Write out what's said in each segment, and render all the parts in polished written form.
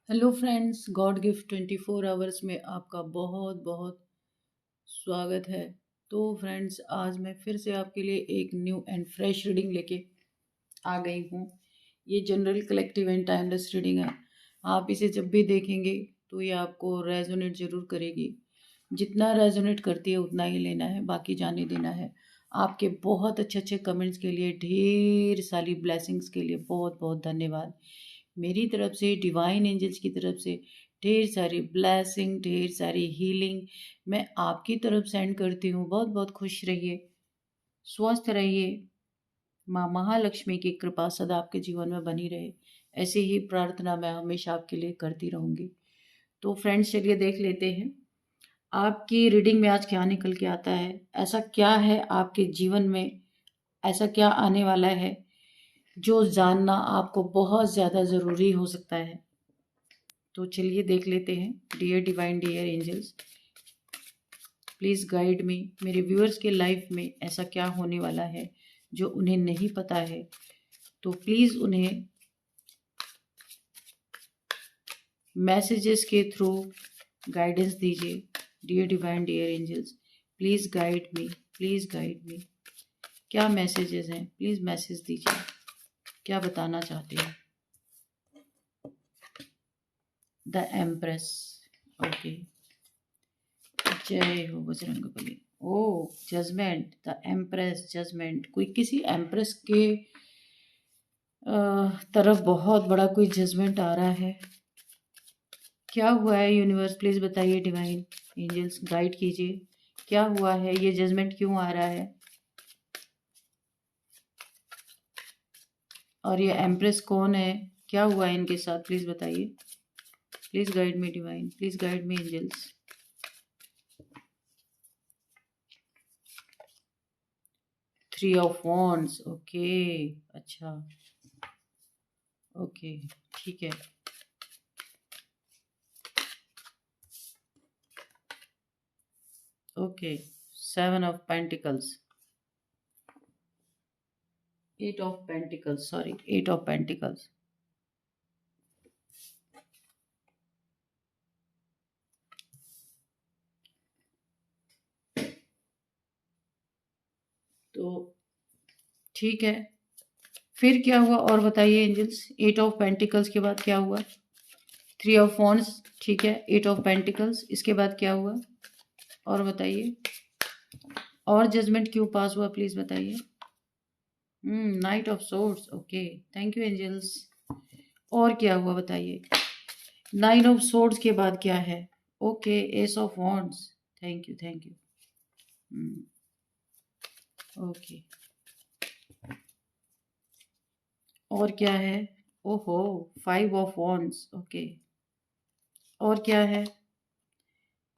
Hello friends, God gift 24 hours में आपका बहुत बहुत स्वागत है। तो फ्रेंड्स, आज मैं फिर से आपके लिए एक न्यू एंड फ्रेश रीडिंग लेके आ गई हूँ। ये general collective and timeless reading है। आप इसे जब भी देखेंगे तो ये आपको रेजोनेट ज़रूर करेगी। जितना रेजोनेट करती है उतना ही लेना है, बाकी जाने देना है। आपके बहुत अच्छे अच्छे कमेंट्स के लिए, ढेर सारी ब्लेसिंग्स के लिए बहुत बहुत धन्यवाद। मेरी तरफ से, डिवाइन एंजल्स की तरफ से ढेर सारी ब्लेसिंग, ढेर सारी हीलिंग मैं आपकी तरफ सेंड करती हूँ। बहुत बहुत खुश रहिए, स्वस्थ रहिए। माँ महालक्ष्मी की कृपा सदा आपके जीवन में बनी रहे, ऐसी ही प्रार्थना मैं हमेशा आपके लिए करती रहूँगी। तो फ्रेंड्स, चलिए देख लेते हैं आपकी रीडिंग में आज क्या निकल के आता है। ऐसा क्या है आपके जीवन में, ऐसा क्या आने वाला है जो जानना आपको बहुत ज़्यादा ज़रूरी हो सकता है। तो चलिए देख लेते हैं। Dear divine, dear angels, please guide me. मेरे व्यूअर्स के लाइफ में ऐसा क्या होने वाला है जो उन्हें नहीं पता है, तो प्लीज़ उन्हें मैसेजेस के थ्रू गाइडेंस दीजिए। Dear divine, dear angels, please guide me, please guide me. क्या मैसेजेस हैं, प्लीज़ मैसेज दीजिए। क्या बताना चाहते हैं? The empress, okay. जय हो बजरंगबली। ओ, जजमेंट, द एम्प्रेस, जजमेंट। कोई किसी एम्प्रेस के तरफ बहुत बड़ा कोई जजमेंट आ रहा है। क्या हुआ है यूनिवर्स, प्लीज बताइए। डिवाइन एंजल्स गाइड कीजिए, क्या हुआ है, ये जजमेंट क्यों आ रहा है, और ये एम्प्रेस कौन है, क्या हुआ है इनके साथ, प्लीज बताइए। Please guide me divine, please guide me angels. 3 of wands, okay. अच्छा, ओके, ठीक है। Okay, 7 of pentacles, 8 of pentacles, sorry, 8 of pentacles. तो ठीक है, फिर क्या हुआ और बताइए एंजल्स। 8 ऑफ पेंटिकल्स के बाद क्या हुआ? 3 ऑफ वॉन्ड्स, ठीक है। 8 ऑफ पेंटिकल्स, इसके बाद क्या हुआ और बताइए। और जजमेंट क्यों पास हुआ, प्लीज बताइए। Knight of swords, okay. Thank you angels. और क्या हुआ बताइए। 9 ऑफ सोर्ड्स के बाद क्या है? Okay, S of wands. Thank you, thank you. Okay, और क्या है? ओहो, 5 ऑफ वॉन्ड्स, ओके। और क्या है?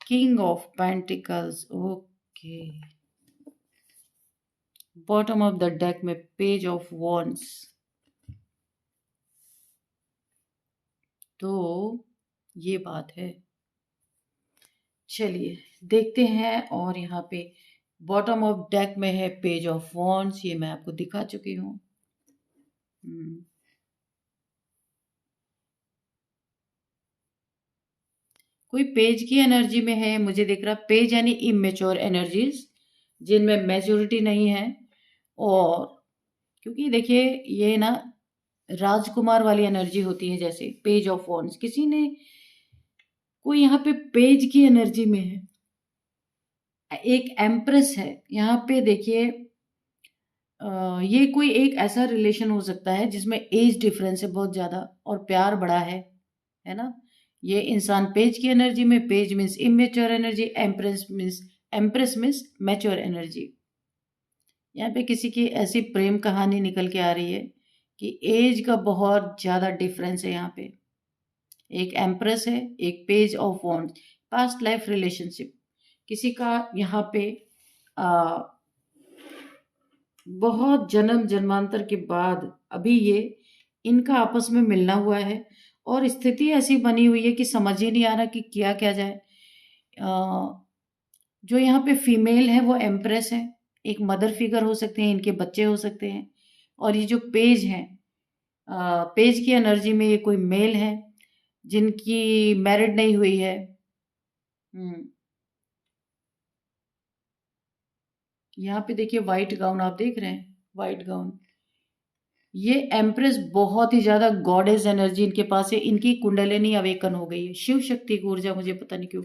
King of pentacles, okay. Bottom of the deck में पेज ऑफ वॉन्ड्स। तो ये बात है। चलिए देखते हैं। और यहाँ पे बॉटम ऑफ डेक में है पेज ऑफ वॉन्ड्स, ये मैं आपको दिखा चुकी हूँ। कोई पेज की एनर्जी में है, मुझे दिख रहा। पेज यानी इमेच्योर एनर्जीज, जिनमें मैच्योरिटी नहीं है। और क्योंकि देखिए ये ना राजकुमार वाली एनर्जी होती है, जैसे पेज ऑफ वॉन्ड्स। किसी ने, कोई यहाँ पे पेज की एनर्जी में है, एक एम्प्रेस है यहाँ पे। देखिए ये कोई एक ऐसा रिलेशन हो सकता है जिसमें एज डिफरेंस है बहुत ज़्यादा और प्यार बड़ा है ना। ये इंसान पेज की एनर्जी में, page means immature energy, empress means mature energy. यहाँ पे किसी की ऐसी प्रेम कहानी निकल के आ रही है कि एज का बहुत ज़्यादा डिफरेंस है यहाँ पे। एक एम्प्रेस है, एक page of wands. Past life relationship किसी का यहाँ पे बहुत जन्म जन्मांतर के बाद अभी ये इनका आपस में मिलना हुआ है। और स्थिति ऐसी बनी हुई है कि समझ ही नहीं आ रहा कि किया क्या जाए। जो यहाँ पे फीमेल है वो एम्प्रेस है, एक मदर फिगर हो सकते हैं, इनके बच्चे हो सकते हैं। और ये जो पेज है, पेज की एनर्जी में ये कोई मेल है। जिनकी मैरिड नहीं हुई है। यहाँ पे देखिए व्हाइट गाउन आप देख रहे हैं, व्हाइट गाउन। ये एम्प्रेस बहुत ही ज्यादा गॉडेस एनर्जी इनके पास है। इनकी कुंडलिनी अवेकन हो गई है, शिव शक्ति की ऊर्जा मुझे पता नहीं क्यों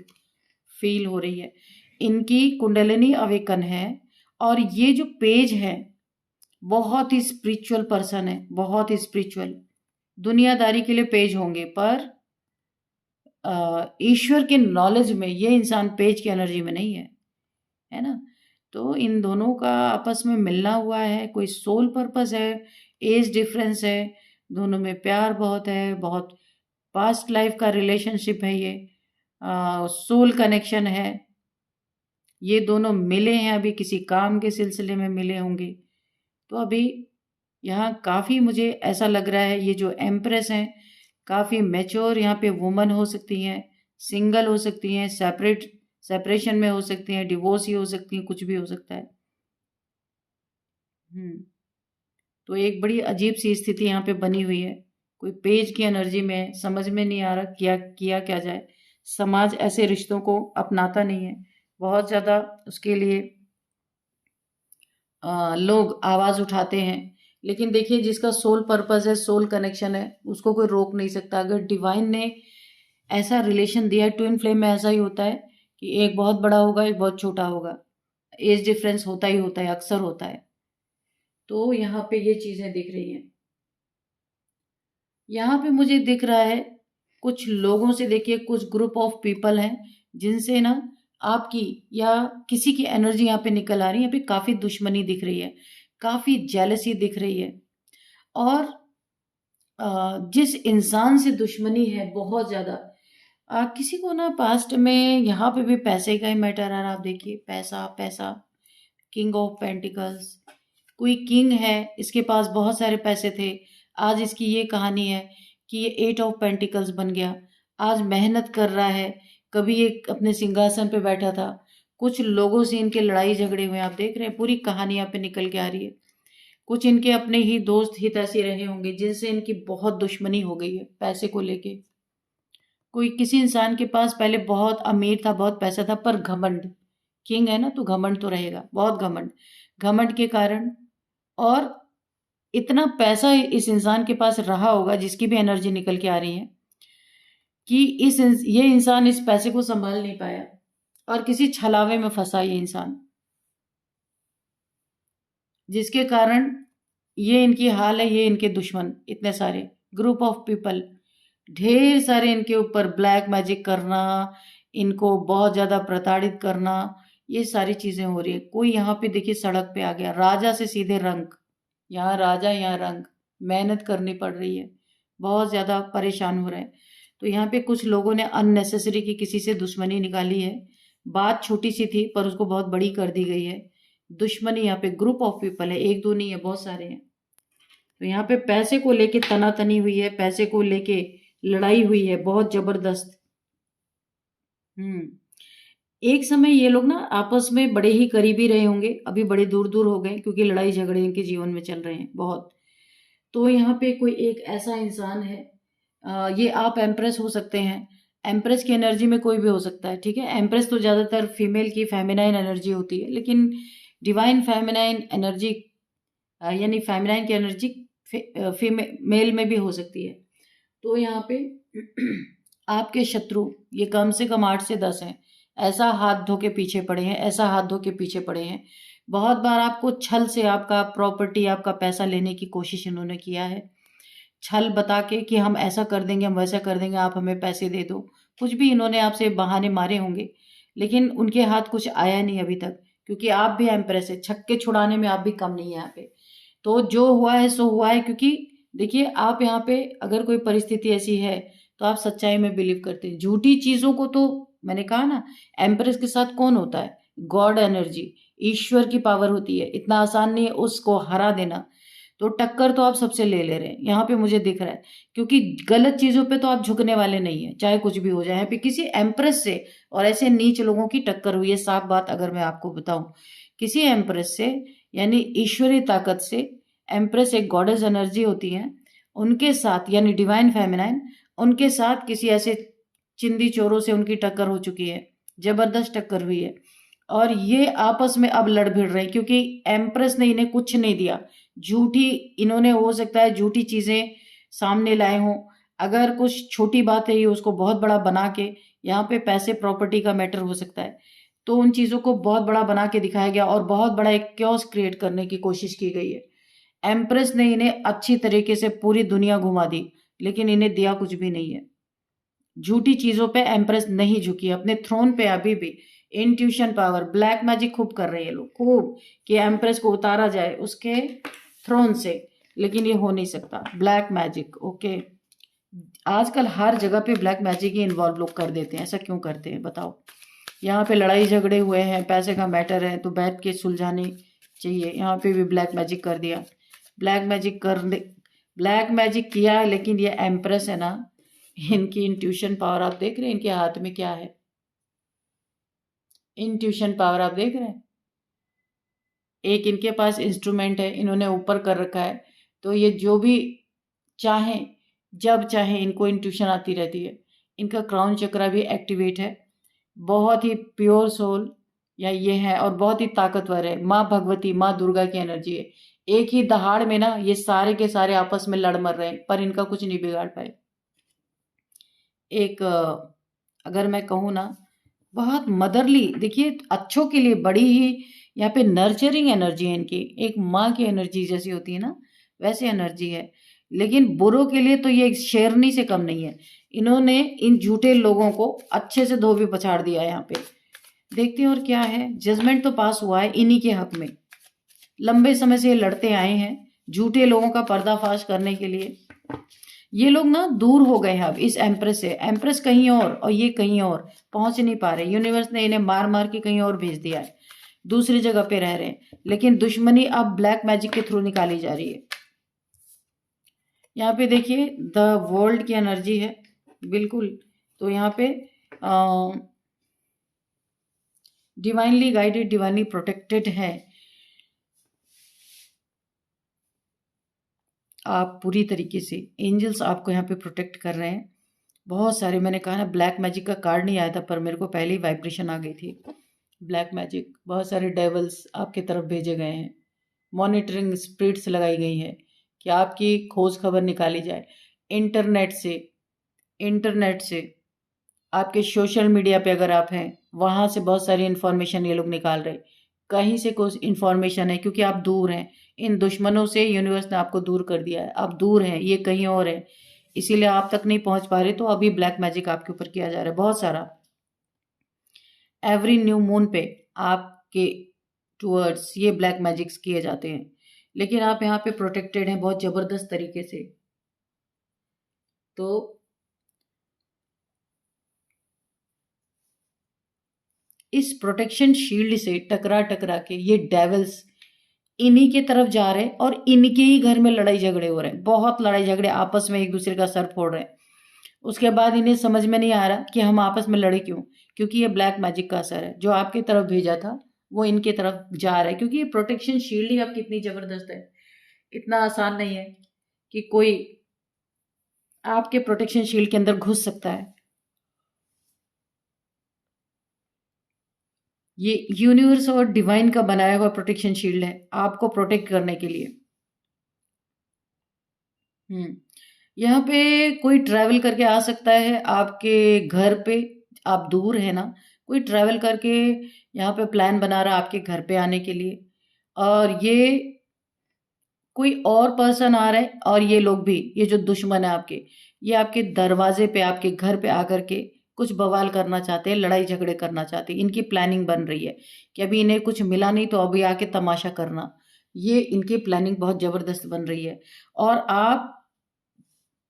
फील हो रही है। इनकी कुंडलिनी अवेकन है। और ये जो पेज है बहुत ही स्पिरिचुअल पर्सन है, बहुत ही स्पिरिचुअल। दुनियादारी के लिए पेज होंगे, पर ईश्वर के नॉलेज में ये इंसान पेज की एनर्जी में नहीं है ना। तो इन दोनों का आपस में मिलना हुआ है, कोई सोल पर्पस है, एज डिफरेंस है, दोनों में प्यार बहुत है, बहुत पास्ट लाइफ का रिलेशनशिप है, ये सोल कनेक्शन है। ये दोनों मिले हैं, अभी किसी काम के सिलसिले में मिले होंगे। तो अभी यहाँ काफ़ी मुझे ऐसा लग रहा है, ये जो एम्प्रेस हैं काफ़ी मैच्योर यहाँ पे वुमन हो सकती हैं, सिंगल हो सकती हैं, सेपरेशन में हो सकती हैं, डिवोर्स ही हो सकती हैं, कुछ भी हो सकता है। तो एक बड़ी अजीब सी स्थिति यहाँ पे बनी हुई है। कोई पेज की एनर्जी में, समझ में नहीं आ रहा क्या जाए। समाज ऐसे रिश्तों को अपनाता नहीं है, बहुत ज़्यादा उसके लिए लोग आवाज़ उठाते हैं। लेकिन देखिए जिसका सोल पर्पस है, सोल कनेक्शन है, उसको कोई रोक नहीं सकता। अगर डिवाइन ने ऐसा रिलेशन दिया है, ट्विन फ्लेम में ऐसा ही होता है कि एक बहुत बड़ा होगा, एक बहुत छोटा होगा। एज डिफरेंस होता ही होता है, अक्सर होता है। तो यहाँ पे ये चीज़ें दिख रही हैं। यहाँ पे मुझे दिख रहा है कुछ लोगों से, देखिए कुछ ग्रुप ऑफ पीपल हैं जिनसे ना आपकी या किसी की एनर्जी यहाँ पे निकल आ रही है। यहाँ पे काफ़ी दुश्मनी दिख रही है, काफ़ी जेलसी दिख रही है। और जिस इंसान से दुश्मनी है बहुत ज़्यादा, किसी को ना पास्ट में यहाँ पे भी पैसे का ही मैटर आ रहा। आप देखिए पैसा पैसा, किंग ऑफ पेंटिकल्स, कोई किंग है, इसके पास बहुत सारे पैसे थे। आज इसकी ये कहानी है कि ये 8 ऑफ पेंटिकल्स बन गया। आज मेहनत कर रहा है, कभी ये अपने सिंहासन पे बैठा था, कुछ लोगों से इनके लड़ाई झगड़े हुए, आप देख रहे हैं पूरी कहानी यहाँ पे निकल के आ रही है। कुछ इनके अपने ही दोस्त हितैषी रहे होंगे जिनसे इनकी बहुत दुश्मनी हो गई है पैसे को लेके। कोई किसी इंसान के पास पहले बहुत अमीर था, बहुत पैसा था, पर घमंड, किंग है ना तो घमंड तो रहेगा, बहुत घमंड। घमंड के कारण, और इतना पैसा इस इंसान के पास रहा होगा, जिसकी भी एनर्जी निकल के आ रही है, कि ये इंसान इस पैसे को संभाल नहीं पाया और किसी छलावे में फंसा ये इंसान, जिसके कारण ये इनकी हाल है। ये इनके दुश्मन इतने सारे ग्रुप ऑफ पीपल, ढेर सारे इनके ऊपर ब्लैक मैजिक करना, इनको बहुत ज़्यादा प्रताड़ित करना, ये सारी चीज़ें हो रही है। कोई यहाँ पे देखिए सड़क पे आ गया, राजा से सीधे रंक, यहाँ राजा यहाँ रंक, मेहनत करनी पड़ रही है, बहुत ज़्यादा परेशान हो रहे हैं। तो यहाँ पे कुछ लोगों ने अननेसेसरी की किसी से दुश्मनी निकाली है। बात छोटी सी थी पर उसको बहुत बड़ी कर दी गई है। दुश्मनी यहाँ पे ग्रुप ऑफ पीपल है, एक दो नहीं है, बहुत सारे हैं। तो यहाँ पे पैसे को लेके तनातनी हुई है, पैसे को लेके लड़ाई हुई है बहुत जबरदस्त। एक समय ये लोग ना आपस में बड़े ही करीबी रहे होंगे, अभी बड़े दूर दूर हो गए क्योंकि लड़ाई झगड़े इनके जीवन में चल रहे हैं बहुत। तो यहाँ पे कोई एक ऐसा इंसान है, ये आप एम्प्रेस हो सकते हैं, एम्प्रेस की एनर्जी में कोई भी हो सकता है, ठीक है। एम्प्रेस तो ज़्यादातर फीमेल की फेमिनाइन एनर्जी होती है, लेकिन डिवाइन फेमिनाइन एनर्जी यानी फेमिनाइन की एनर्जी मेल में भी हो सकती है। तो यहाँ पे आपके शत्रु ये कम से कम 8 से 10 हैं, ऐसा हाथ धो के पीछे पड़े हैं, ऐसा हाथ धो के पीछे पड़े हैं। बहुत बार आपको छल से आपका प्रॉपर्टी, आपका पैसा लेने की कोशिश इन्होंने किया है, छल बता के कि हम ऐसा कर देंगे, हम वैसा कर देंगे, आप हमें पैसे दे दो। कुछ भी इन्होंने आपसे बहाने मारे होंगे, लेकिन उनके हाथ कुछ आया नहीं अभी तक, क्योंकि आप भी एम्प्रेस है, छक्के छुड़ाने में आप भी कम नहीं है यहाँ पे। तो जो हुआ है सो हुआ है, क्योंकि देखिए आप यहाँ पे अगर कोई परिस्थिति ऐसी है तो आप सच्चाई में बिलीव करते हैं। झूठी चीज़ों को तो मैंने कहा ना, एम्प्रेस के साथ कौन होता है, गॉड एनर्जी, ईश्वर की पावर होती है, इतना आसान नहीं है उसको हरा देना। तो टक्कर तो आप सबसे ले रहे हैं यहाँ पे मुझे दिख रहा है, क्योंकि गलत चीज़ों पे तो आप झुकने वाले नहीं है, चाहे कुछ भी हो जाए। यहाँ पे किसी एम्प्रेस से और ऐसे नीच लोगों की टक्कर हुई है, साफ बात अगर मैं आपको बताऊं, किसी एम्प्रेस से यानी ईश्वरीय ताकत से। एम्प्रेस एक गॉडेस एनर्जी होती है, उनके साथ यानी डिवाइन फेमिनाइन, उनके साथ किसी ऐसे चिंदी चोरों से उनकी टक्कर हो चुकी है, जबरदस्त टक्कर हुई है, और ये आपस में अब लड़ भिड़ रहे हैं क्योंकि एम्प्रेस ने इन्हें कुछ नहीं दिया। झूठी, इन्होंने हो सकता है झूठी चीजें सामने लाए हों। अगर कुछ छोटी बात है ये उसको बहुत बड़ा बना के, यहाँ पे पैसे प्रॉपर्टी का मैटर हो सकता है, तो उन चीजों को बहुत बड़ा बना के दिखाया गया और बहुत बड़ा एक क्योस क्रिएट करने की कोशिश की गई है। एम्प्रेस ने इन्हें अच्छी तरीके से पूरी दुनिया घुमा दी, लेकिन इन्हें दिया कुछ भी नहीं है। झूठी चीजों पे एम्प्रेस नहीं झुकी, अपने थ्रोन पे अभी भी इंट्यूशन पावर, ब्लैक मैजिक खूब कर रहे हैं लोग, खूब, कि एम्प्रेस को उतारा जाए उसके थ्रोन से, लेकिन ये हो नहीं सकता। ब्लैक मैजिक, ओके, आजकल हर जगह पे ब्लैक मैजिक ही इन्वॉल्व लोग कर देते हैं। ऐसा क्यों करते हैं बताओ? यहाँ पे लड़ाई झगड़े हुए हैं, पैसे का मैटर है, तो बैठ के सुलझाने चाहिए। यहाँ पे भी ब्लैक मैजिक कर दिया। ब्लैक मैजिक किया, लेकिन ये एम्प्रेस है ना, इनकी इंट्यूशन पावर आप देख रहे हैं, इनके हाथ में क्या है? इंट्यूशन पावर आप देख रहे हैं। एक इनके पास इंस्ट्रूमेंट है, इन्होंने ऊपर कर रखा है, तो ये जो भी चाहे, जब चाहे, इनको इंट्यूशन आती रहती है। इनका क्राउन चक्रा भी एक्टिवेट है, बहुत ही प्योर सोल या ये है, और बहुत ही ताकतवर है। माँ भगवती, माँ दुर्गा की एनर्जी है। एक ही दहाड़ में ना ये सारे के सारे आपस में लड़ मर रहे हैं, पर इनका कुछ नहीं बिगाड़ पाए। एक अगर मैं कहूँ ना, बहुत मदरली, देखिए अच्छों के लिए बड़ी ही यहाँ पे नर्चरिंग एनर्जी है इनकी, एक माँ की एनर्जी जैसी होती है ना, वैसी एनर्जी है। लेकिन बुरों के लिए तो ये एक शेरनी से कम नहीं है। इन्होंने इन झूठे लोगों को अच्छे से धोबी पछाड़ दिया है। यहाँ पे देखते हैं और क्या है, जजमेंट तो पास हुआ है इन्हीं के हक में। लंबे समय से ये लड़ते आए हैं झूठे लोगों का पर्दाफाश करने के लिए। ये लोग ना दूर हो गए हैं अब इस एम्प्रेस से। एम्प्रेस कहीं और ये कहीं और, पहुंच नहीं पा रहे। यूनिवर्स ने इन्हें मार मार के कहीं और भेज दिया है, दूसरी जगह पे रह रहे हैं। लेकिन दुश्मनी अब ब्लैक मैजिक के थ्रू निकाली जा रही है। यहाँ पे देखिए द वर्ल्ड की एनर्जी है, बिल्कुल। तो यहाँ पे डिवाइनली गाइडेड, डिवाइनली प्रोटेक्टेड है आप पूरी तरीके से। एंजल्स आपको यहाँ पे प्रोटेक्ट कर रहे हैं बहुत सारे। मैंने कहा ना, ब्लैक मैजिक का कार्ड नहीं आया था, पर मेरे को पहले ही वाइब्रेशन आ गई थी। ब्लैक मैजिक, बहुत सारे डेवल्स आपके तरफ भेजे गए हैं। मॉनिटरिंग स्पिरिट्स लगाई गई है कि आपकी खोज खबर निकाली जाए। इंटरनेट से आपके सोशल मीडिया पे अगर आप हैं, वहाँ से बहुत सारी इन्फॉर्मेशन ये लोग निकाल रहे। कहीं से कुछ इन्फॉर्मेशन है, क्योंकि आप दूर हैं इन दुश्मनों से। यूनिवर्स ने आपको दूर कर दिया है, आप दूर हैं, ये कहीं और है, इसीलिए आप तक नहीं पहुंच पा रहे। तो अभी ब्लैक मैजिक आपके ऊपर किया जा रहा है बहुत सारा। एवरी न्यू मून पे आपके टूवर्ड्स ये ब्लैक मैजिक्स किए जाते हैं, लेकिन आप यहाँ पे प्रोटेक्टेड हैं बहुत जबरदस्त तरीके से। तो इस प्रोटेक्शन शील्ड से टकरा टकरा के ये डेविल्स इन्हीं के तरफ जा रहे हैं, और इनके ही घर में लड़ाई झगड़े हो रहे हैं। बहुत लड़ाई झगड़े, आपस में एक दूसरे का सर फोड़ रहे हैं। उसके बाद इन्हें समझ में नहीं आ रहा कि हम आपस में लड़े क्यों, क्योंकि ये ब्लैक मैजिक का असर है। जो आपकी तरफ भेजा था वो इनके तरफ जा रहा है, क्योंकि ये प्रोटेक्शन शील्ड ही अब कितनी जबरदस्त है। इतना आसान नहीं है कि कोई आपके प्रोटेक्शन शील्ड के अंदर घुस सकता है। ये यूनिवर्स और डिवाइन का बनाया हुआ प्रोटेक्शन शील्ड है आपको प्रोटेक्ट करने के लिए। यहाँ पे कोई ट्रैवल करके आ सकता है आपके घर पे। आप दूर है ना, कोई ट्रैवल करके यहाँ पे प्लान बना रहा है आपके घर पे आने के लिए, और ये कोई और पर्सन आ रहा है, और ये लोग भी, ये जो दुश्मन है आपके, ये आपके दरवाजे पे, आपके घर पे आकर के कुछ बवाल करना चाहते हैं, लड़ाई झगड़े करना चाहते हैं। इनकी प्लानिंग बन रही है कि अभी इन्हें कुछ मिला नहीं तो अभी आके तमाशा करना। ये इनकी प्लानिंग बहुत जबरदस्त बन रही है, और आप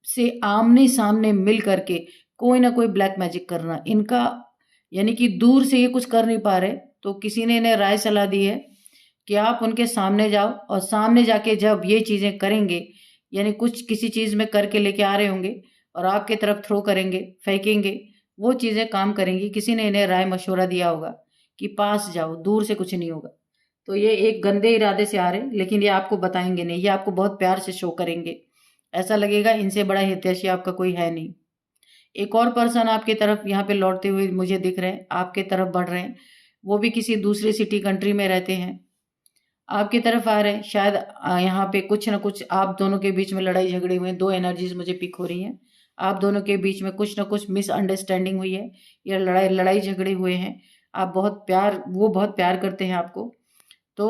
से आमने सामने मिल करके कोई ना कोई ब्लैक मैजिक करना इनका, यानी कि दूर से ये कुछ कर नहीं पा रहे, तो किसी ने इन्हें राय सलाह दी है कि आप उनके सामने जाओ, और सामने जाके जब ये चीज़ें करेंगे, यानी कुछ किसी चीज़ में करके लेके आ रहे होंगे और आपके तरफ थ्रो करेंगे, फेंकेंगे, वो चीज़ें काम करेंगी। किसी ने इन्हें राय मशवरा दिया होगा कि पास जाओ, दूर से कुछ नहीं होगा। तो ये एक गंदे इरादे से आ रहे हैं, लेकिन ये आपको बताएंगे नहीं, ये आपको बहुत प्यार से शो करेंगे। ऐसा लगेगा इनसे बड़ा हितैषी आपका कोई है नहीं। एक और पर्सन आपके तरफ यहाँ पे लौटते हुए मुझे दिख रहे हैं, आपके तरफ बढ़ रहे हैं। वो भी किसी दूसरे सिटी कंट्री में रहते हैं, आपकी तरफ आ रहे हैं। शायद यहाँ पे कुछ ना कुछ आप दोनों के बीच में लड़ाई झगड़े हुए हैं। दो एनर्जीज मुझे पिक हो रही हैं। आप दोनों के बीच में कुछ ना कुछ मिसअंडरस्टैंडिंग हुई है या लड़ाई झगड़े हुए हैं। आप वो बहुत प्यार करते हैं आपको। तो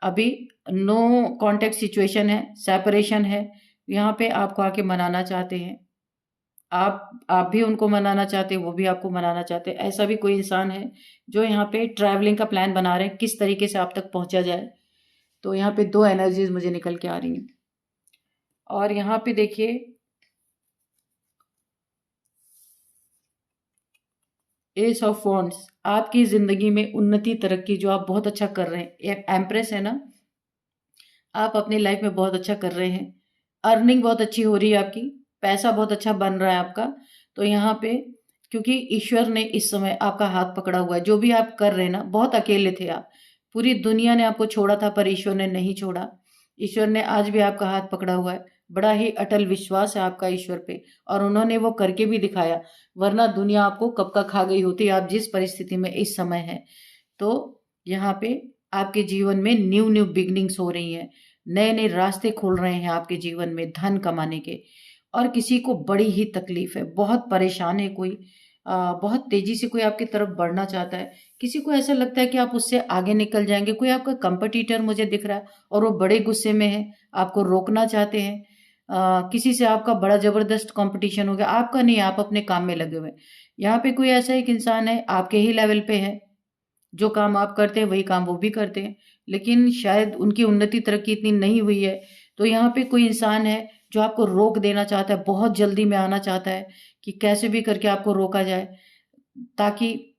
अभी नो कॉन्टेक्ट सिचुएशन है, सेपरेशन है। यहाँ पे आपको आके मनाना चाहते हैं। आप भी उनको मनाना चाहते हैं, वो भी आपको मनाना चाहते हैं। ऐसा भी कोई इंसान है जो यहाँ पे ट्रैवलिंग का प्लान बना रहे हैं, किस तरीके से आप तक पहुंचा जाए। तो यहाँ पे दो एनर्जीज मुझे निकल के आ रही हैं। और यहाँ पे देखिए एस ऑफ वॉन्ड्स, आपकी जिंदगी में उन्नति तरक्की जो आप बहुत अच्छा कर रहे हैं। एम्प्रेस है ना, आप अपनी लाइफ में बहुत अच्छा कर रहे हैं। अर्निंग बहुत अच्छी हो रही है आपकी, पैसा बहुत अच्छा बन रहा है आपका। तो यहाँ पे क्योंकि ईश्वर ने इस समय आपका हाथ पकड़ा हुआ है, जो भी आप कर रहे हैं ना, बहुत अकेले थे आप, पूरी दुनिया ने आपको छोड़ा था पर ईश्वर ने नहीं छोड़ा। ईश्वर ने आज भी आपका हाथ पकड़ा हुआ है। बड़ा ही अटल विश्वास है आपका ईश्वर पे, और उन्होंने वो करके भी दिखाया, वरना दुनिया आपको कब का खा गई होती। आप जिस परिस्थिति में इस समय है, तो यहाँ पे आपके जीवन में न्यू न्यू बिगनिंग्स हो रही हैं, नए नए रास्ते खुल रहे हैं आपके जीवन में धन कमाने के। और किसी को बड़ी ही तकलीफ है, बहुत परेशान है कोई, बहुत तेजी से कोई आपकी तरफ बढ़ना चाहता है। किसी को ऐसा लगता है कि आप उससे आगे निकल जाएंगे। कोई आपका कंपटीटर मुझे दिख रहा है और वो बड़े गुस्से में है, आपको रोकना चाहते हैं। किसी से आपका बड़ा जबरदस्त कंपटीशन हो गया, आपका नहीं, आप अपने काम में लगे हुए। यहाँ पे कोई ऐसा एक इंसान है आपके ही लेवल पे है, जो काम आप करते हैं वही काम वो भी करते हैं, लेकिन शायद उनकी उन्नति तरक्की इतनी नहीं हुई है। तो यहाँ पे कोई इंसान है जो आपको रोक देना चाहता है, बहुत जल्दी में आना चाहता है कि कैसे भी करके आपको रोका जाए, ताकि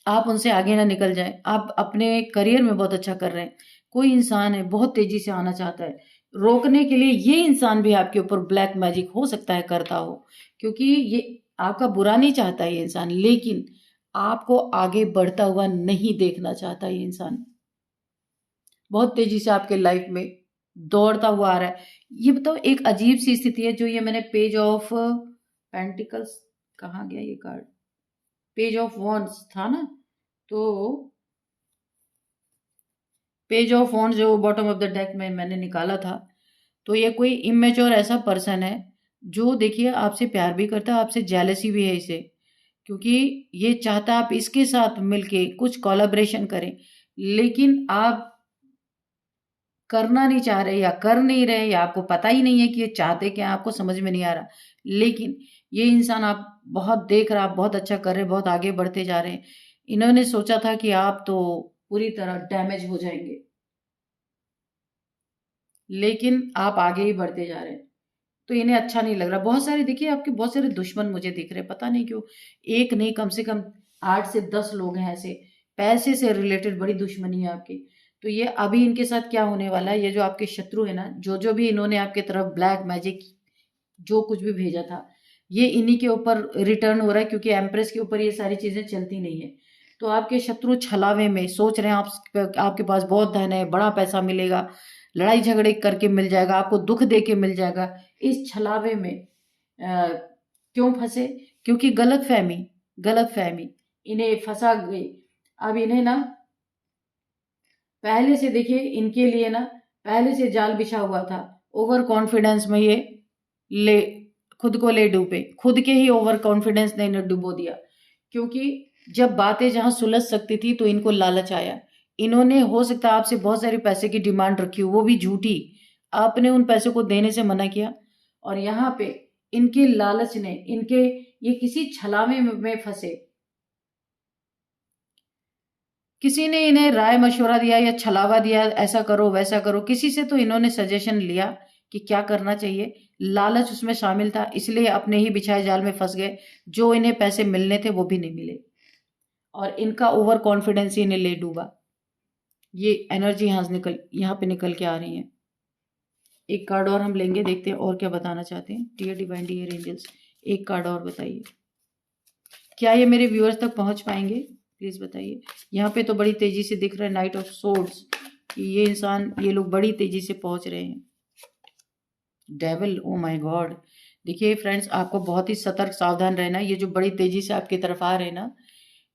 आप उनसे आगे ना निकल जाए। आप अपने करियर में बहुत अच्छा कर रहे हैं, कोई इंसान है बहुत तेजी से आना चाहता है रोकने के लिए। ये इंसान भी आपके ऊपर ब्लैक मैजिक हो सकता है करता हो, क्योंकि ये आपका बुरा नहीं चाहता ये इंसान, लेकिन आपको आगे बढ़ता हुआ नहीं देखना चाहता ये इंसान। बहुत तेजी से आपके लाइफ में दौड़ता हुआ आ रहा है। ये बताओ, एक अजीब सी स्थिति है जो ये मैंने पेज ऑफ पेंटिकल्स, कहाँ गया ये कार्ड, पेज ऑफ वॉन्ड्स था ना, तो पेज ऑफ वॉन्ड्स जो बॉटम ऑफ द डेक में मैंने निकाला था, तो ये कोई इमेच्योर ऐसा पर्सन है जो देखिए आपसे प्यार भी करता है, आपसे जेलसी भी है इसे, क्योंकि ये चाहता आप इसके साथ मिलके कुछ कोलैबोरेशन करें, लेकिन आप करना नहीं चाह रहे या कर नहीं रहे, या आपको पता ही नहीं है कि ये चाहते क्या, आपको समझ में नहीं आ रहा। लेकिन ये इंसान आप बहुत देख रहा, आप बहुत अच्छा कर रहे, बहुत आगे बढ़ते जा रहे हैं। इन्होंने सोचा था कि आप तो पूरी तरह डैमेज हो जाएंगे, लेकिन आप आगे ही बढ़ते जा रहे हैं। तो इन्हें अच्छा नहीं लग रहा। बहुत सारे देखिए आपके बहुत सारे दुश्मन मुझे दिख रहे हैं, पता नहीं क्यों, एक नहीं कम से कम 8 से 10 लोग हैं ऐसे, पैसे से रिलेटेड बड़ी दुश्मनी है आपकी। तो ये अभी इनके साथ क्या होने वाला है, ये जो आपके शत्रु है ना, जो जो भी इन्होंने आपके तरफ ब्लैक मैजिक जो कुछ भी भेजा था, ये इन्हीं के ऊपर रिटर्न हो रहा है, क्योंकि एम्प्रेस के ऊपर ये सारी चीजें चलती नहीं है। तो आपके शत्रु छलावे में सोच रहे हैं आपके पास बहुत धन है, बड़ा पैसा मिलेगा, लड़ाई झगड़े करके मिल जाएगा, आपको दुख दे के मिल जाएगा। इस छलावे में क्यों फंसे, क्योंकि गलत फहमी इन्हें फंसा गई। अब इन्हें ना पहले से देखिए, इनके लिए ना पहले से जाल बिछा हुआ था। ओवर कॉन्फिडेंस में ये ले खुद को ले डूबे, खुद के ही ओवर कॉन्फिडेंस ने इन्हें डुबो दिया। क्योंकि जब बातें जहां सुलझ सकती थी तो इनको लालच आया। इन्होंने हो सकता है आपसे बहुत सारे पैसे की डिमांड रखी हो, वो भी झूठी, आपने उन पैसों को देने से मना किया। और यहाँ पे इनके लालच ने, इनके ये किसी छलावे में फंसे, किसी ने इन्हें राय मशवरा दिया या छलावा दिया, ऐसा करो वैसा करो, किसी से तो इन्होंने सजेशन लिया कि क्या करना चाहिए। लालच उसमें शामिल था, इसलिए अपने ही बिछाए जाल में फंस गए। जो इन्हें पैसे मिलने थे वो भी नहीं मिले, और इनका ओवर कॉन्फिडेंस ही इन्हें ले डूबा। ये एनर्जी यहाँ पे निकल के आ रही है। एक कार्ड और हम लेंगे, देखते हैं और क्या बताना चाहते हैं डियर डिवाइन डियर एंजल्स। एक कार्ड और बताइए, क्या ये मेरे व्यूअर्स तक पहुंच पाएंगे, प्लीज बताइए। यहाँ पे तो बड़ी तेजी से दिख रहा है नाइट ऑफ सोर्ड्स कि ये इंसान, ये लोग बड़ी तेजी से पहुंच रहे हैं। Devil, oh my God. देखिए फ्रेंड्स, आपको बहुत ही सतर्क सावधान रहना है। ये जो बड़ी तेजी से आपकी तरफ आ रहे हैं ना,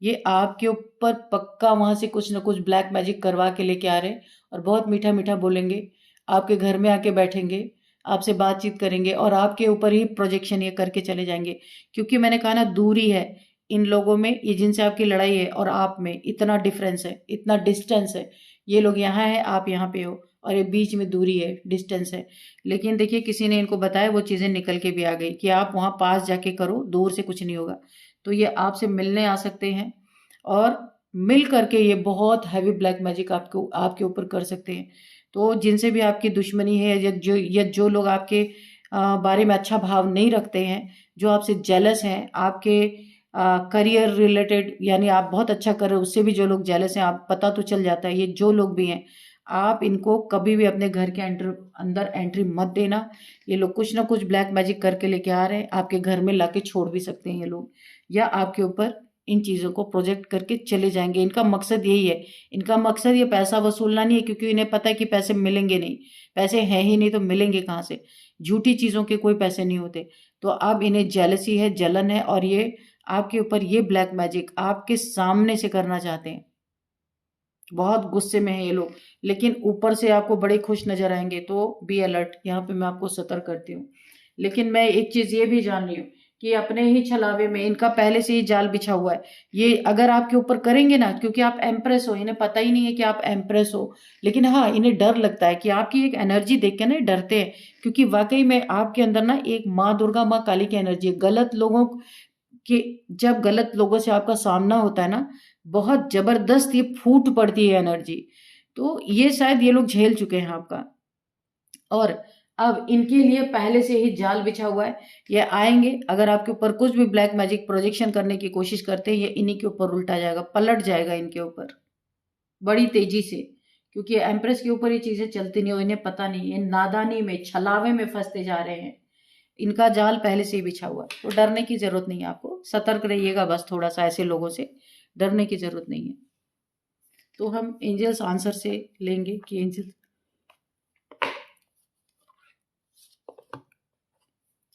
ये आपके ऊपर पक्का वहां से कुछ ना कुछ ब्लैक मैजिक करवा के लेके आ रहे हैं, और बहुत मीठा मीठा बोलेंगे, आपके घर में आके बैठेंगे, आपसे बातचीत करेंगे और आपके ऊपर ही प्रोजेक्शन ये करके चले जाएंगे। क्योंकि मैंने कहा ना, दूरी है इन लोगों में, ये जिनसे आपकी लड़ाई है और आप में इतना डिफरेंस है, इतना डिस्टेंस है। ये लोग यहाँ है, आप यहाँ पे हो, और ये बीच में दूरी है, डिस्टेंस है। लेकिन देखिए, किसी ने इनको बताया, वो चीज़ें निकल के भी आ गई कि आप वहाँ पास जाके करो, दूर से कुछ नहीं होगा। तो ये आपसे मिलने आ सकते हैं, और मिल करके ये बहुत हैवी ब्लैक मैजिक आपको आपके ऊपर कर सकते हैं। तो जिनसे भी आपकी दुश्मनी है, या जो लोग आपके बारे में अच्छा भाव नहीं रखते हैं, जो आपसे जेलस हैं, आपके करियर रिलेटेड, यानी आप बहुत अच्छा कर रहे हो, उससे भी जो लोग जेलस हैं, आप पता तो चल जाता है, ये जो लोग भी हैं, आप इनको कभी भी अपने घर के अंदर एंट्री मत देना। ये लोग कुछ ना कुछ ब्लैक मैजिक करके लेके आ रहे हैं, आपके घर में लाके छोड़ भी सकते हैं ये लोग, या आपके ऊपर इन चीज़ों को प्रोजेक्ट करके चले जाएंगे। इनका मकसद यही है। इनका मकसद ये पैसा वसूलना नहीं है, क्योंकि इन्हें पता है कि पैसे मिलेंगे नहीं, पैसे हैं ही नहीं तो मिलेंगे कहाँ से। झूठी चीज़ों के कोई पैसे नहीं होते। तो अब इन्हें जेलसी है, जलन है, और ये आपके ऊपर ये ब्लैक मैजिक आपके सामने से करना चाहते हैं। बहुत गुस्से में है ये लोग, लेकिन ऊपर से आपको बड़े खुश नजर आएंगे। तो बी अलर्ट, यहाँ पे मैं आपको सतर्क करती हूँ। लेकिन मैं एक चीज ये भी जान रही हूँ कि अपने ही छलावे में इनका पहले से ही जाल बिछा हुआ है। ये अगर आपके ऊपर करेंगे ना, क्योंकि आप एम्प्रेस हो, इन्हें पता ही नहीं है कि आप एम्प्रेस हो, लेकिन हाँ, इन्हें डर लगता है कि आपकी एक एनर्जी देख के ना डरते हैं। क्योंकि वाकई में आपके अंदर ना एक माँ दुर्गा, माँ काली की एनर्जी है। गलत लोगों कि जब गलत लोगों से आपका सामना होता है ना, बहुत जबरदस्त ये फूट पड़ती है एनर्जी। तो ये शायद ये लोग झेल चुके हैं आपका, और अब इनके लिए पहले से ही जाल बिछा हुआ है। ये आएंगे, अगर आपके ऊपर कुछ भी ब्लैक मैजिक प्रोजेक्शन करने की कोशिश करते हैं, ये इन्हीं के ऊपर उल्टा जाएगा, पलट जाएगा इनके ऊपर बड़ी तेजी से। क्योंकि एम्प्रेस के ऊपर ये चीजें चलती नहीं हो, इन्हें पता नहीं, ये नादानी में, छलावे में फंसते जा रहे हैं। इनका जाल पहले से ही बिछा हुआ है। तो डरने की जरूरत नहीं है, आपको सतर्क रहिएगा बस थोड़ा सा, ऐसे लोगों से डरने की जरूरत नहीं है। तो हम एंजल्स आंसर से लेंगे कि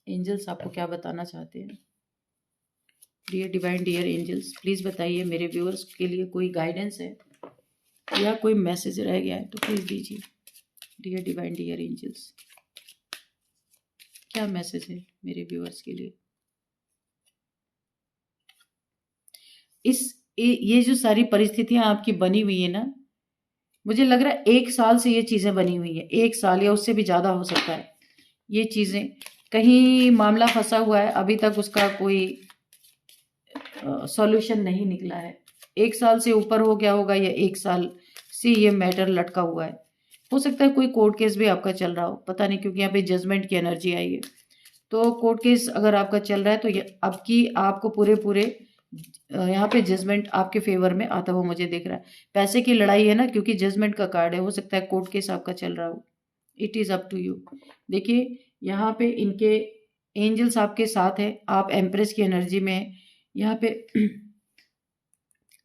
एंजल्स आपको क्या बताना चाहते हैं। Dear divine, dear angels, please बताइए, मेरे व्यूअर्स के लिए कोई गाइडेंस है या कोई मैसेज रह गया है तो प्लीज दीजिए। डियर डिवाइन, डियर एंजल्स, क्या मैसेज है मेरे व्यूअर्स के लिए। ये जो सारी परिस्थितियां आपकी बनी हुई है ना, मुझे लग रहा है 1 साल से ये चीजें बनी हुई है, 1 साल या उससे भी ज्यादा हो सकता है। ये चीजें कहीं मामला फंसा हुआ है, अभी तक उसका कोई सॉल्यूशन नहीं निकला है। 1 साल से ऊपर हो गया होगा, या 1 साल से ये मैटर लटका हुआ है। हो सकता है कोई कोर्ट केस भी आपका चल रहा हो, पता नहीं, क्योंकि यहाँ पे जजमेंट की एनर्जी आई है। तो कोर्ट केस अगर आपका चल रहा है, तो ये अब की आपको पूरे पूरे यहाँ पे जजमेंट आपके फेवर में आता हुआ मुझे दिख रहा है। पैसे की लड़ाई है ना, क्योंकि जजमेंट का कार्ड है, हो सकता है कोर्ट केस आपका चल रहा हो। It is up to you. देखिए, यहाँ पे इनके एंजल्स आपके साथ है, आप एम्प्रेस की एनर्जी में है। यहाँ पे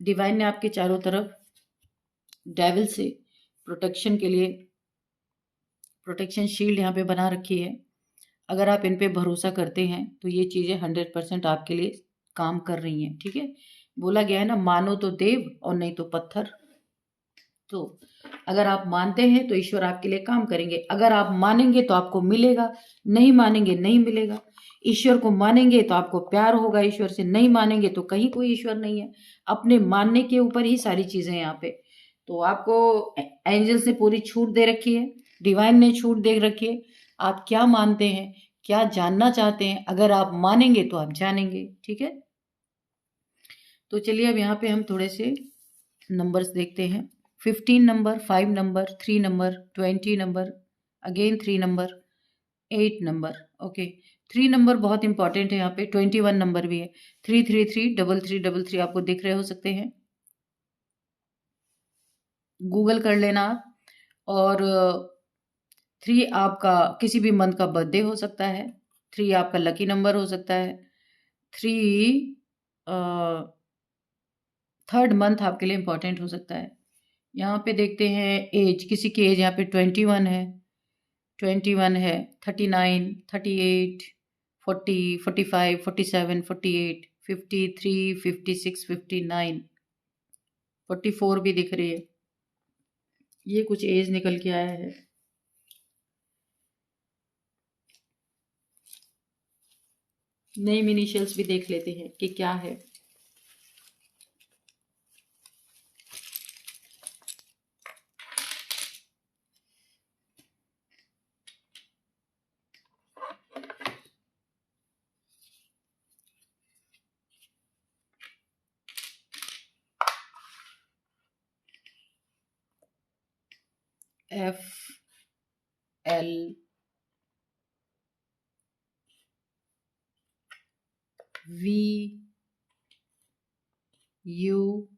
डिवाइन ने आपके चारों तरफ डेविल से प्रोटेक्शन के लिए प्रोटेक्शन शील्ड यहाँ पे बना रखी है। अगर आप इन पे भरोसा करते हैं तो ये चीज़ें 100% आपके लिए काम कर रही हैं। ठीक है, बोला गया है ना, मानो तो देव और नहीं तो पत्थर। तो अगर आप मानते हैं तो ईश्वर आपके लिए काम करेंगे। अगर आप मानेंगे तो आपको मिलेगा, नहीं मानेंगे नहीं मिलेगा। ईश्वर को मानेंगे तो आपको प्यार होगा ईश्वर से, नहीं मानेंगे तो कहीं कोई ईश्वर नहीं है। अपने मानने के ऊपर ही सारी चीजें यहाँ पे। तो आपको एंजल्स ने पूरी छूट दे रखी है, डिवाइन ने छूट दे रखी है। आप क्या मानते हैं, क्या जानना चाहते हैं, अगर आप मानेंगे तो आप जानेंगे। ठीक है, तो चलिए अब यहाँ पे हम थोड़े से नंबर्स देखते हैं। 15 number, 5 number, 3 number, 20 number, again 3 number, 8 number. Okay, 3 number बहुत इंपॉर्टेंट है यहाँ पे। 21 नंबर भी है, 333 3333 आपको दिख रहे हो सकते हैं, गूगल कर लेना आप। और 3 आपका किसी भी मंथ का बर्थडे हो सकता है, 3 आपका लकी नंबर हो सकता है, 3 थर्ड मंथ आपके लिए इंपॉर्टेंट हो सकता है। यहाँ पे देखते हैं एज, किसी की एज यहाँ पे 21 है, 21 है, 39, 38, 40, 45, 47, 48, 53, 56, 59, 44 भी दिख रही है। ये कुछ एज निकल के आया है। नेम इनिशियल्स भी देख लेते हैं कि क्या है। F, L, V, U,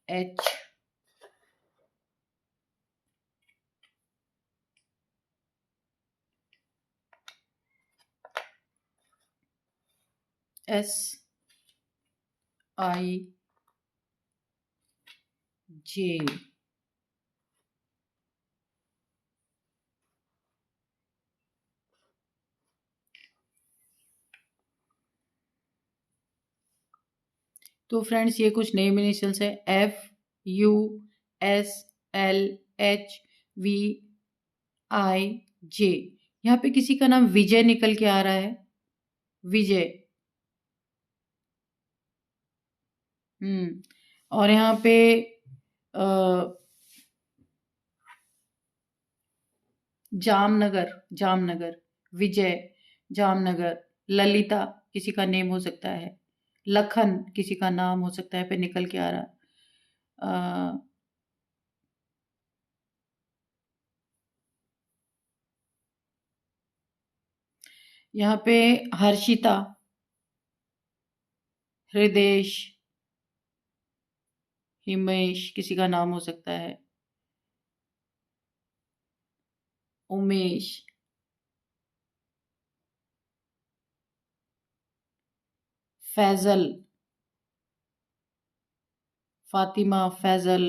H, S, I, J. तो फ्रेंड्स ये कुछ नेम इनिशियल्स है। F, U, S, L, H, V, I, J. यहाँ पे किसी का नाम विजय निकल के आ रहा है। विजय। और यहाँ पे जामनगर, जामनगर, विजय, जामनगर, ललिता किसी का नेम हो सकता है, लखन किसी का नाम हो सकता है, पे निकल के आ रहा। यहाँ पे हर्षिता, हृदेश, हिमेश किसी का नाम हो सकता है, उमेश, फैजल, फातिमा, फैजल।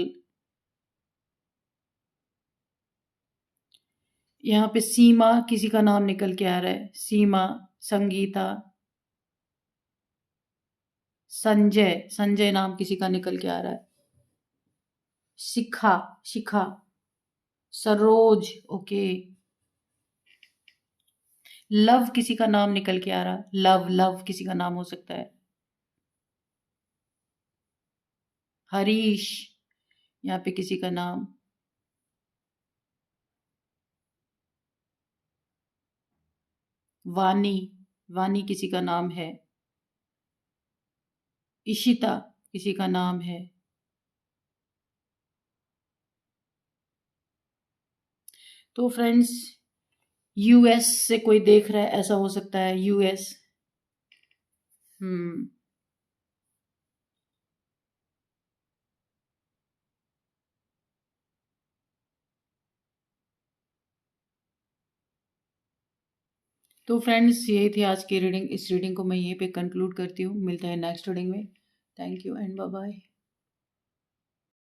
यहाँ पे सीमा किसी का नाम निकल के आ रहा है, सीमा, संगीता, संजय, संजय नाम किसी का निकल के आ रहा है, शिखा, शिखा, सरोज, ओके। लव किसी का नाम निकल के आ रहा, लव, लव किसी का नाम हो सकता है, हरीश, यहाँ पे किसी का नाम, वानी, वानी किसी का नाम है, इशिता किसी का नाम है। तो फ्रेंड्स यूएस से कोई देख रहा है, ऐसा हो सकता है, यूएस। हम्म। तो फ्रेंड्स यही थी आज की रीडिंग। इस रीडिंग को मैं यहीं पे कंक्लूड करती हूँ। मिलते हैं नेक्स्ट रीडिंग में। Thank you and bye bye.